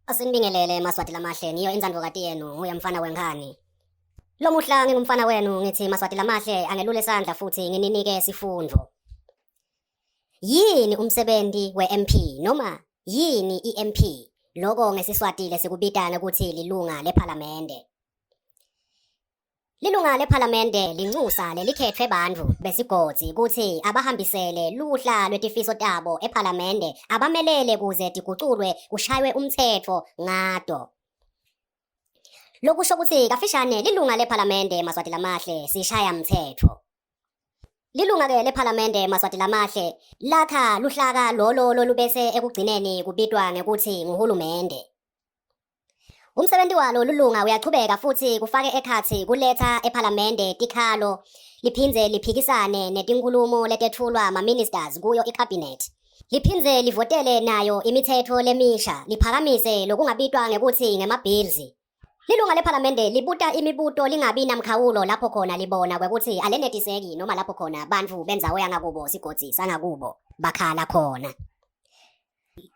Asinibingelele Maswati Lamahle, ngiyo inzandvokati yenu, nguye mfana wenkani. Lo muhla ngingumfana wenu ngithi Maswati Lamahle angelule isandla futhi ngininike isifundo. Yini umsebenzi we-MP noma yini i-MP? Lokho ngesiswati lesikubita ukuthi lilunga lephalamende. Lilunga lephalamende linxusa lelikhethwe bantfu besigodzi kuthi abahambisele luhla lwetifiso tabo ephalamende abamelele kuze tiguculwe kushaywe umthetho ngato. Lokusho ukuthi kafishane lilunga lephalamende Maswati Lamahle sishaya mthetho. Lilunga ke lephalamende Maswati Lamahle lakha luhlaka lolo lolubese ekugcineni kubitwa ngekuthi nguhulumende. Umsebenzi walo lulunga uyachubeka futhi kufake ekhathi kuletha ephalamende tikhalo liphindze liphikisane netinkulumo letethulwa ma-ministers kuyo i-cabinet. Liphindze livotele nayo imithetho lemisha liphakamise lokungabitwa ngekuthi ngema-bills. Lilunga lephalamende libuta imibuto lingabi namkhawulo lapho khona libona kwekuthi alenetiseki noma lapho khona bantfu bendzawo yangakubo sigodzi sangakubo bakhala khona.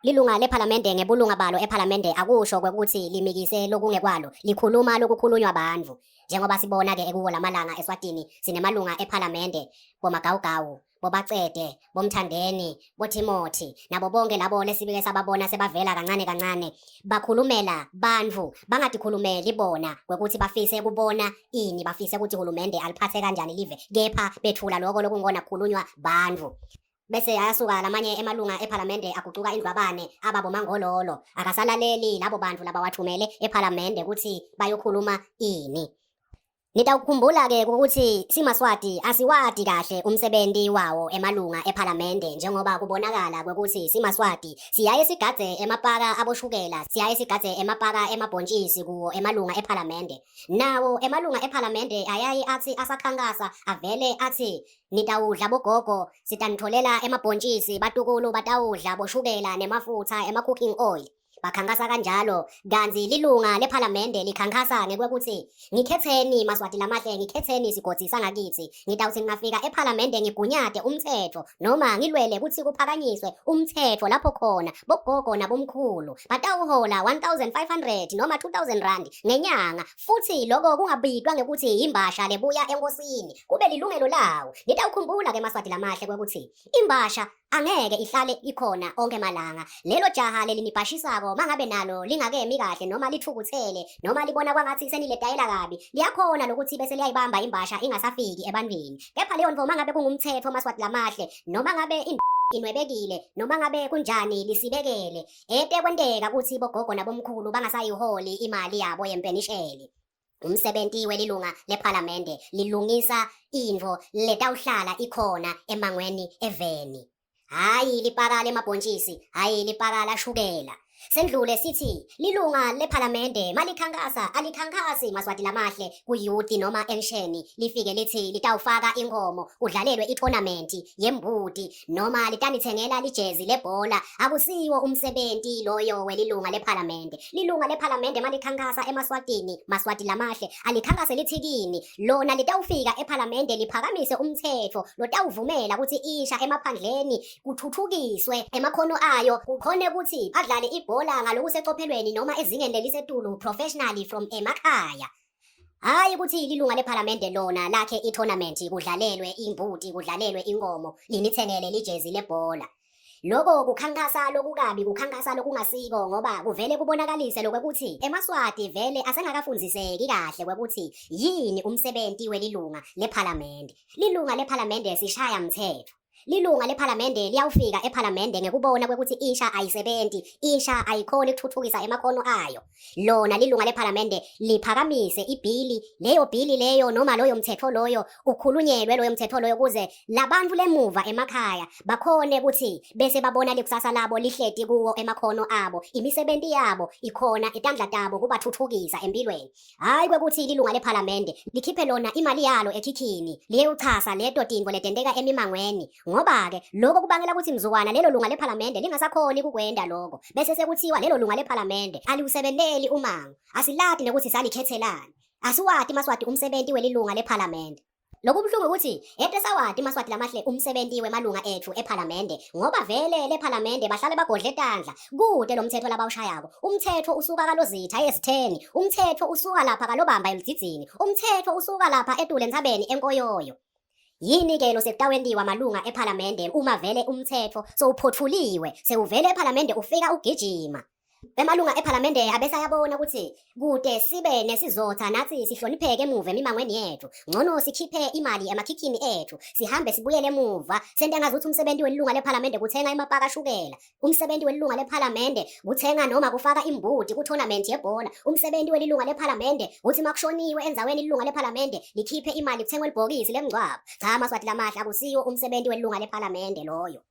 Lilunga lephalamende ngebulunga balo ephalamende akusho kwekuthi limikise lokungekwalo likhuluma lokukhulunywa bantfu. Njengoba sibona ke ekuwo lamalanga eSwatini sinemalunga ephalamende bomagawugawu, bobacede, bomthandeni, boTimothy nabo bonke labo lesibike sababona sebavela kancane kancane bakhulumela bantfu bangatikhulumeli bona kwekuthi bafise kubona ini bafise ukuthi hulumende aliphathe kanjani live kepha bethula lokho lokungona kukhulunywa bantfu. Bese ayasuka lamanye emalunga ephalamende agucuka indlwabane ababomangololo akasalaleli labo bantfu labawathumele ephalamende ukuthi bayokhuluma ini. Nitawukhumbula ke ukuthi simaswati asiwadi kahle umsebenzi wawo emalunga ephalamende njengoba kubonakala kwekuthi simaswati siyaye sigadze emapaka aboshukela siyaye sigadze emapaka emabhontshisi kuwo emalunga ephalamende. Nawo emalunga ephalamende ayayi athi asakhankasa avele athi nitawudla bogogo sitanitholela emabhontshisi batukulu batawudla boshukela nemafutha ema-cooking oil. Bakhankasa kanjalo kanzi lilunga lephalamende likhankasa ngekwekuthi ngikhetheni Maswati Lamahle ngikhetheni sigodzi sangakithi ngitawuthi ngingafika ephalamende ngigunyade umthetho noma ngilwele ukuthi kuphakanyiswe umthetho lapho khona bogogo nabomkhulu batawuhola 1500 noma 2000 rand ngenyanga futhi lokho kungabitwa ngekuthi imbasha lebuya enkosini kube lilungelo lawo. Nitawukhumbula ke Maswati Lamahle kwekuthi imbasha angeke ihlale ikhona onke malanga. Lelo jaha lelinibhashisako mangabe nalo lingakemi kahle noma lithukuthele noma libona kwangathi seniledayela kabi liyakhona lokuthi bese liyayibamba imbasha ingasafiki ebantwini. Kepha leyo nto mangabe kungumthetho Maswati Lamahle noma ngabe inwebekile noma ngabe kunjani lisibekele kwenteka ukuthi bogogo nabomkhulu bangasayiholi imali yabo yempenisheli. Umsebenzi welilunga lephalamende lilungisa intfo letawuhlala ikhona emangweni eveni. Hayi lipaka lemabhontshisi, hayi lipaka la shukela. Sendlule sithi lilunga lephalamende malikhankasa alikhankasi Maswati Lamahle kuyouth noma ensheni lifike lithi litawufaka inkomo udlalelwe i-tournament yembudi noma litanithengela lijezi lebhola. Akusiwo umsebenzi loyo welilunga lephalamende. Lilunga lephalamende malikhankasa eMaswatini Maswati Lamahle alikhankase lithikini lona litawufika ephalamende liphakamise umthetho lotawuvumela ukuthi isha emaphandleni kuthuthukiswe emakhono ayo kukhone ukuthi adlale ibhola ngalokusecophelweni noma ezingeni lelisetulu professionally from emakhaya. Hayi ukuthi lilunga lephalamende lona lakhe i-tournament kudlalelwe imbudi kudlalelwe inkomo linithengele lijezi lebhola. Lokho kukhankasa lokukabi kukhankasa lokungasiko ngoba kuvele kubonakalise lokwekuthi eMaswati vele asengakafundziseki kahle kwekuthi yini umsebenzi welilunga lephalamende. Lilunga lephalamende sishaya mthetho. Lilunga lephalamende liyawufika ephalamende ngekubona kwekuthi isha ayisebenzi, isha ayikhoni ukuthuthukisa emakhono ayo. Lona lilunga lephalamende liphakamise ibhili, leyo bhili leyo noma loyo mthetho loyo ukhulunyelwe loyo mthetho loyo kuze labantu lemuva emakhaya bakhone ukuthi bese babona lekusasa labo lihleti kuwo emakhono abo, imisebenzi yabo ikhona etandla tabo kubathuthukisa empilweni. Hayi kwekuthi lilunga lephalamende likhiphe lona imali yalo ekhikhini liyeuchasa leto tintfo letenteka emimangweni. Ngoba ke lokho kubangela ukuthi mzukwana lelo lunga lephalamende lingasakhoni kukwenda lokho bese sekuthiwa lelo lunga lephalamende aliwusebenteli umango. Asilati nokuthi salikhethelani. Asiwati Maswati umsebenzi welilunga lephalamende. Lokubuhlungu ukuthi etesawadi Maswati lamahle umsebenzi wemalunga ethu ephalamende ngoba vele lephalamende bahlale bagodle tandla kude lo mthetho labawushayako. Umthetho usuka kalozitha ezitheni, umthetho usuka lapha kalobamba eludzidzini, umthetho usuka lapha etule ntsabeni enkoyoyo. Yini ke lo sekutawendiwa malunga ephalamende uma vele umthetho sowuphothuliwe, sewuvele ephalamende ufika ugijima. Emalunga ephalamende abesayabona ukuthi kude sibe nesizotha nathi sihlonipheke emuva emimangweni yethu. Ngcono sikhiphe imali emakhikhini ethu, sihambe sibuyele emuva. Sente ngazuthi umsebenzi welunga lephalamende kuthenga imapaka shukela. Umsebenzi welunga lephalamende kuthenga noma kufaka imbuti ku-tournament yebhola. Umsebenzi welunga lephalamende uthi makushoniwe enzaweni ilunga lephalamende likhiphe imali kuthengwe ibhokisi lemngcwabo. Cha Maswati lamahle akusiyo umsebenzi welunga lephalamende loyo.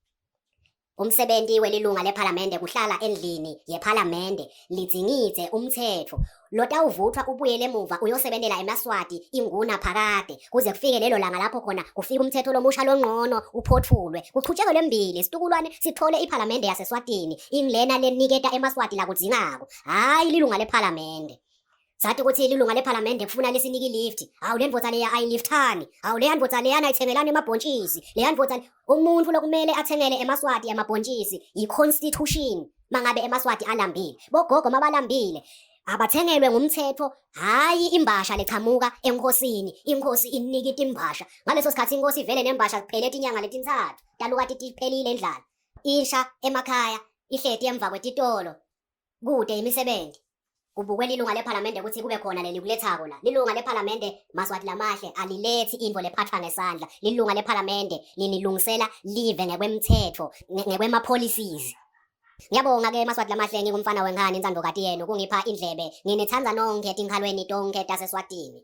Umsebenzi welilunga lephalamende kuhlala endlini yephalamende lidzingidze umthetho lotawuvuthwa ubuyele emuva uyosebentela eMaswati inguna phakade kuze kufike lelo langa lapho khona kufika umthetho lomusha longqono uphothulwe kuchutsheke lembili situkulwane sithole iphalamende yaseSwatini ingilena leniketa eMaswati la kudzingako hayi lilunga lephalamende. Sathi ukuthi lilunga lephalamende kufuna lisinike ilift. Awu lendvodza leya ayiliftani. Awu leya ndvodza leya ayithengelana emabhontshisi. Leya ndvodza umuntu lokumele athengele eMaswati amabhontshisi yiconstitution. Mangabe eMaswati alambile. Bogogo mabalambile abathengelwe ngumthetho hayi imbasha lechamuka enkosini. Inkosi inikita imbasha. Ngaleso sikhathi inkosi ivele nembasha kuphele inyanga letintsathu. Taluka titiphelile endlala. Isha emakhaya ihleti emva kwetitolo. Kude imisebenzi. Kubukwela ilunga lephalamende ukuthi kube khona leli kulethako la. Lilunga lephalamende Maswati lamahle alilethi into lephathwa ngesandla. Lilunga lephalamende linilungisela live ngekwemthetho, ngekwema policies. Ngiyabonga ke Maswati lamahle ngingumfana wengane intsandokati yenu kungipha indlebe. Nginethanza nonke etikhalweni tonke taseSwatini.